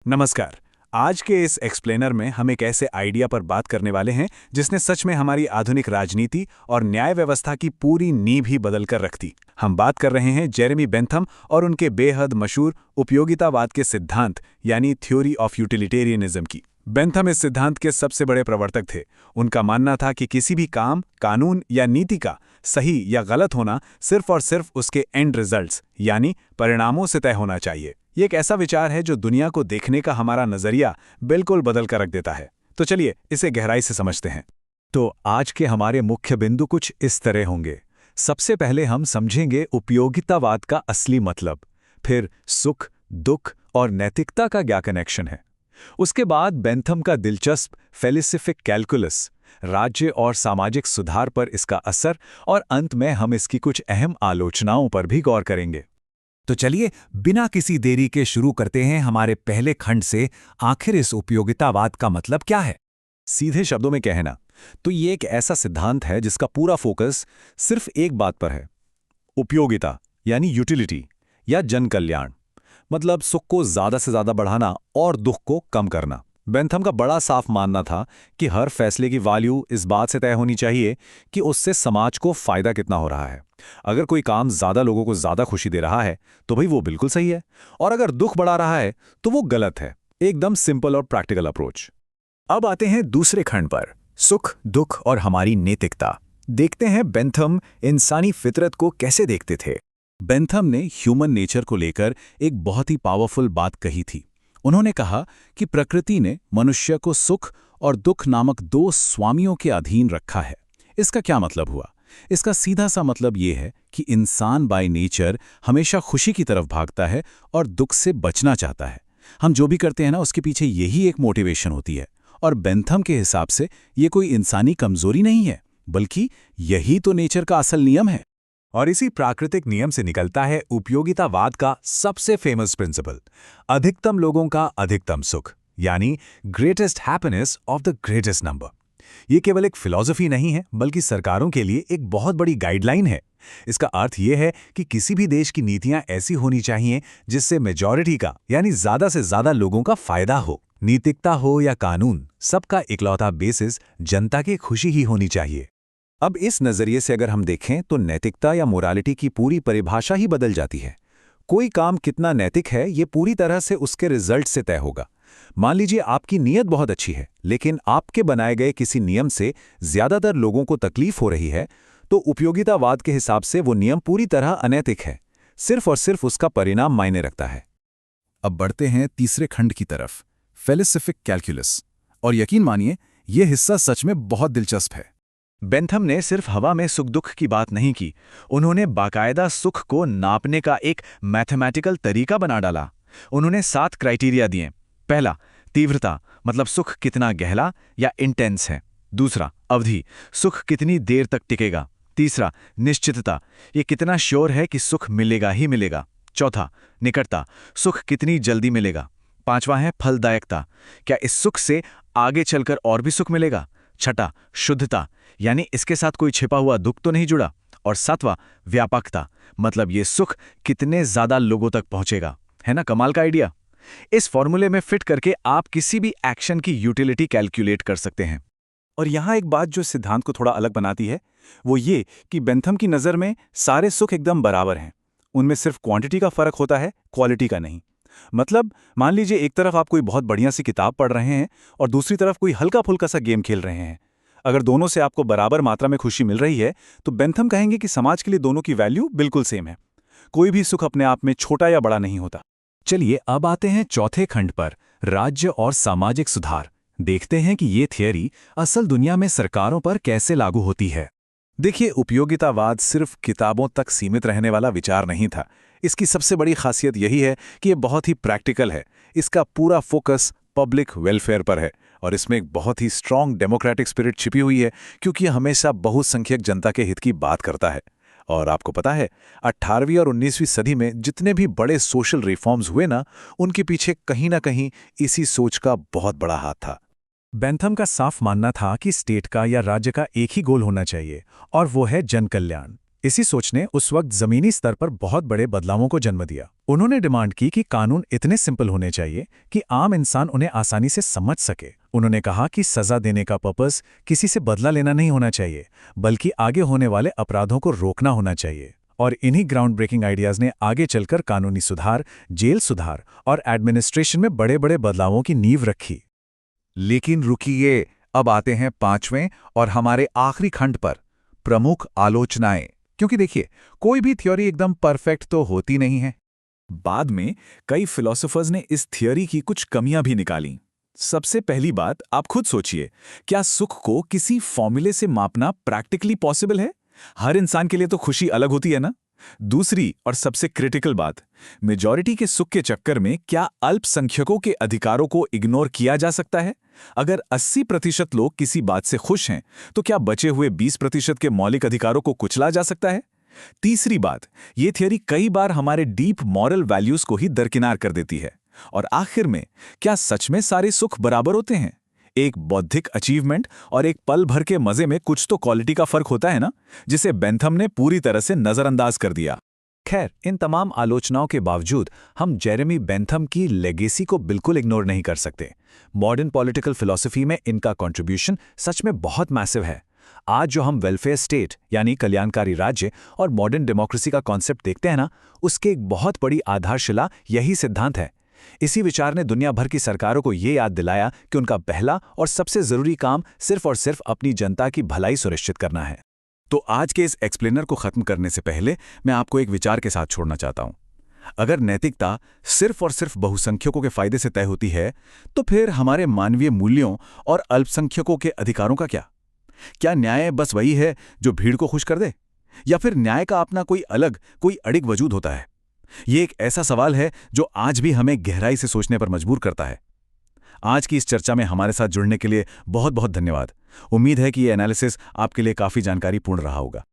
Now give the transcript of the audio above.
नमस्कार। आज के इस एक्सप्लेनर में हम एक ऐसे आइडिया पर बात करने वाले हैं जिसने सच में हमारी आधुनिक राजनीति और न्याय व्यवस्था की पूरी नींव ही बदल कर रख दी। हम बात कर रहे हैं जेरेमी बेंथम और उनके बेहद मशहूर उपयोगितावाद के सिद्धांत यानी थ्योरी ऑफ यूटिलिटेरियनिज्म की। बेंथम इस सिद्धांत के सबसे बड़े प्रवर्तक थे। उनका मानना था कि किसी भी काम, कानून या नीति का सही या गलत होना सिर्फ और सिर्फ उसके एंड रिजल्ट्स यानी परिणामों से तय होना चाहिए। ये एक ऐसा विचार है जो दुनिया को देखने का हमारा नजरिया बिल्कुल बदल कर रख देता है। तो चलिए इसे गहराई से समझते हैं। तो आज के हमारे मुख्य बिंदु कुछ इस तरह होंगे। सबसे पहले हम समझेंगे उपयोगितावाद का असली मतलब, फिर सुख, दुख और नैतिकता का क्या कनेक्शन है। उसके बाद बेंथम का दिलचस्प फेलिसिफिक कैलकुलस, राज्य और सामाजिक सुधार पर इसका असर, और अंत में हम इसकी कुछ अहम आलोचनाओं पर भी गौर करेंगे। तो चलिए बिना किसी देरी के शुरू करते हैं हमारे पहले खंड से। आखिर इस उपयोगितावाद का मतलब क्या है? सीधे शब्दों में कहना तो ये एक ऐसा सिद्धांत है जिसका पूरा फोकस सिर्फ एक बात पर है, उपयोगिता यानी यूटिलिटी या जन कल्याण। मतलब सुख को ज्यादा से ज्यादा बढ़ाना और दुख को कम करना। बेंथम का बड़ा साफ मानना था कि हर फैसले की वैल्यू इस बात से तय होनी चाहिए कि उससे समाज को फायदा कितना हो रहा है। अगर कोई काम ज्यादा लोगों को ज्यादा खुशी दे रहा है तो भाई वो बिल्कुल सही है, और अगर दुख बढ़ा रहा है तो वो गलत है। एकदम सिंपल और प्रैक्टिकल अप्रोच। अब आते हैं दूसरे खंड पर, सुख, दुख और हमारी नैतिकता। देखते हैं बेंथम इंसानी फितरत को कैसे देखते थे। बेंथम ने ह्यूमन नेचर को लेकर एक बहुत ही पावरफुल बात कही थी। उन्होंने कहा कि प्रकृति ने मनुष्य को सुख और दुख नामक दो स्वामियों के अधीन रखा है। इसका क्या मतलब हुआ? इसका सीधा सा मतलब ये है कि इंसान बाय नेचर हमेशा खुशी की तरफ भागता है और दुख से बचना चाहता है। हम जो भी करते हैं ना, उसके पीछे यही एक मोटिवेशन होती है। और बेंथम के हिसाब से ये कोई इंसानी कमजोरी नहीं है, बल्कि यही तो नेचर का असल नियम है। और इसी प्राकृतिक नियम से निकलता है उपयोगितावाद का सबसे फेमस प्रिंसिपल, अधिकतम लोगों का अधिकतम सुख, यानी greatest happiness of the greatest number. ये केवल एक फिलॉसफी नहीं है, बल्कि सरकारों के लिए एक बहुत बड़ी गाइडलाइन है। इसका अर्थ यह है कि किसी भी देश की नीतियां ऐसी होनी चाहिए जिससे मेजॉरिटी का यानी ज्यादा से ज्यादा लोगों का फायदा हो। नीतिकता हो या कानून, सबका इकलौता बेसिस जनता की खुशी ही होनी चाहिए। अब इस नजरिए से अगर हम देखें तो नैतिकता या मोरालिटी की पूरी परिभाषा ही बदल जाती है। कोई काम कितना नैतिक है ये पूरी तरह से उसके रिजल्ट से तय होगा। मान लीजिए आपकी नीयत बहुत अच्छी है, लेकिन आपके बनाए गए किसी नियम से ज्यादातर लोगों को तकलीफ हो रही है, तो उपयोगितावाद के हिसाब से वो नियम पूरी तरह अनैतिक है। सिर्फ और सिर्फ उसका परिणाम मायने रखता है। अब बढ़ते हैं तीसरे खंड की तरफ, फेलिसिफिक कैलकुलस। और यकीन मानिए यह हिस्सा सच में बहुत दिलचस्प है। बेंथम ने सिर्फ हवा में सुख दुख की बात नहीं की, उन्होंने बाकायदा सुख को नापने का एक मैथमेटिकल तरीका बना डाला। उन्होंने 7 क्राइटेरिया दिए। पहला, तीव्रता, मतलब सुख कितना गहरा या इंटेंस है। दूसरा, अवधि, सुख कितनी देर तक टिकेगा। तीसरा, निश्चितता, ये कितना श्योर है कि सुख मिलेगा ही मिलेगा। चौथा, निकटता, सुख कितनी जल्दी मिलेगा। पांचवा है फलदायकता, क्या इस सुख से आगे चलकर और भी सुख मिलेगा। छठा, शुद्धता, यानी इसके साथ कोई छिपा हुआ दुख तो नहीं जुड़ा। और सातवां, व्यापकता, मतलब ये सुख कितने ज्यादा लोगों तक पहुंचेगा। है ना कमाल का आइडिया? इस फॉर्मूले में फिट करके आप किसी भी एक्शन की यूटिलिटी कैलकुलेट कर सकते हैं। और यहाँ एक बात जो सिद्धांत को थोड़ा अलग बनाती है वो ये कि बेंथम की नज़र में सारे सुख एकदम बराबर हैं। उनमें सिर्फ क्वांटिटी का फर्क होता है, क्वालिटी का नहीं। मतलब मान लीजिए एक तरफ आप कोई बहुत बढ़िया सी किताब पढ़ रहे हैं और दूसरी तरफ कोई हल्का फुल्का सा गेम खेल रहे हैं। अगर दोनों से आपको बराबर मात्रा में खुशी मिल रही है तो बेंथम कहेंगे कि समाज के लिए दोनों की वैल्यू बिल्कुल सेम है। कोई भी सुख अपने आप में छोटा या बड़ा नहीं होता। चलिए अब आते हैं चौथे खंड पर, राज्य और सामाजिक सुधार। देखते हैं कि ये थियरी असल दुनिया में सरकारों पर कैसे लागू होती है। देखिए, उपयोगितावाद सिर्फ किताबों तक सीमित रहने वाला विचार नहीं था। इसकी सबसे बड़ी खासियत यही है कि ये बहुत ही प्रैक्टिकल है। इसका पूरा फोकस पब्लिक वेलफेयर पर है और इसमें एक बहुत ही स्ट्रांग डेमोक्रेटिक स्पिरिट छिपी हुई है, क्योंकि ये हमेशा बहुसंख्यक जनता के हित की बात करता है। और आपको पता है, 18वीं और 19वीं सदी में जितने भी बड़े सोशल रिफॉर्म्स हुए ना, उनके पीछे कहीं ना कहीं इसी सोच का बहुत बड़ा हाथ था। बेंथम का साफ मानना था कि स्टेट का या राज्य का एक ही गोल होना चाहिए, और वो है जन कल्याण। इसी सोच ने उस वक्त जमीनी स्तर पर बहुत बड़े बदलावों को जन्म दिया। उन्होंने डिमांड की कि कानून इतने सिंपल होने चाहिए कि आम इंसान उन्हें आसानी से समझ सके। उन्होंने कहा कि सजा देने का पर्पस किसी से बदला लेना नहीं होना चाहिए, बल्कि आगे होने वाले अपराधों को रोकना होना चाहिए। और इन्हीं ग्राउंड ब्रेकिंग आइडियाज ने आगे चलकर कानूनी सुधार, जेल सुधार और एडमिनिस्ट्रेशन में बड़े बड़े बदलावों की नींव रखी। लेकिन रुकिए, अब आते हैं 5वें और हमारे आखिरी खंड पर, प्रमुख आलोचनाएं। क्योंकि देखिए, कोई भी थ्योरी एकदम परफेक्ट तो होती नहीं है। बाद में कई फिलोसोफर्स ने इस थियोरी की कुछ कमियां भी निकाली। सबसे पहली बात, आप खुद सोचिए, क्या सुख को किसी फॉर्मूले से मापना प्रैक्टिकली पॉसिबल है? हर इंसान के लिए तो खुशी अलग होती है ना। दूसरी और सबसे क्रिटिकल बात, मेजॉरिटी के सुख के चक्कर में क्या अल्पसंख्यकों के अधिकारों को इग्नोर किया जा सकता है? अगर 80% लोग किसी बात से खुश हैं, तो क्या बचे हुए 20% के मौलिक अधिकारों को कुचला जा सकता है? तीसरी बात, ये थियोरी कई बार हमारे डीप मॉरल वैल्यूज को ही दरकिनार कर देती है। और आखिर में, क्या सच में सारे सुख बराबर होते हैं? एक बौद्धिक अचीवमेंट और एक पल भर के मजे में कुछ तो क्वालिटी का फर्क होता है ना, जिसे बेंथम ने पूरी तरह से नजरअंदाज कर दिया। खैर, इन तमाम आलोचनाओं के बावजूद हम जेरेमी बेंथम की लेगेसी को बिल्कुल इग्नोर नहीं कर सकते। मॉडर्न पॉलिटिकल फिलॉसफी में इनका कंट्रीब्यूशन सच में बहुत मैसिव है। आज जो हम वेलफेयर स्टेट यानी कल्याणकारी राज्य और मॉडर्न डेमोक्रेसी का कॉन्सेप्ट देखते हैं ना, उसके एक बहुत बड़ी आधारशिला यही सिद्धांत है। इसी विचार ने दुनिया भर की सरकारों को ये याद दिलाया कि उनका पहला और सबसे जरूरी काम सिर्फ और सिर्फ अपनी जनता की भलाई सुनिश्चित करना है। तो आज के इस एक्सप्लेनर को खत्म करने से पहले मैं आपको एक विचार के साथ छोड़ना चाहता हूं। अगर नैतिकता सिर्फ और सिर्फ बहुसंख्यकों के फायदे से तय होती है, तो फिर हमारे मानवीय मूल्यों और अल्पसंख्यकों के अधिकारों का क्या? क्या न्याय बस वही है जो भीड़ को खुश कर दे, या फिर न्याय का अपना कोई अलग, कोई अडिग वजूद होता है? ये एक ऐसा सवाल है जो आज भी हमें गहराई से सोचने पर मजबूर करता है। आज की इस चर्चा में हमारे साथ जुड़ने के लिए बहुत बहुत धन्यवाद। उम्मीद है कि ये एनालिसिस आपके लिए काफी जानकारीपूर्ण रहा होगा।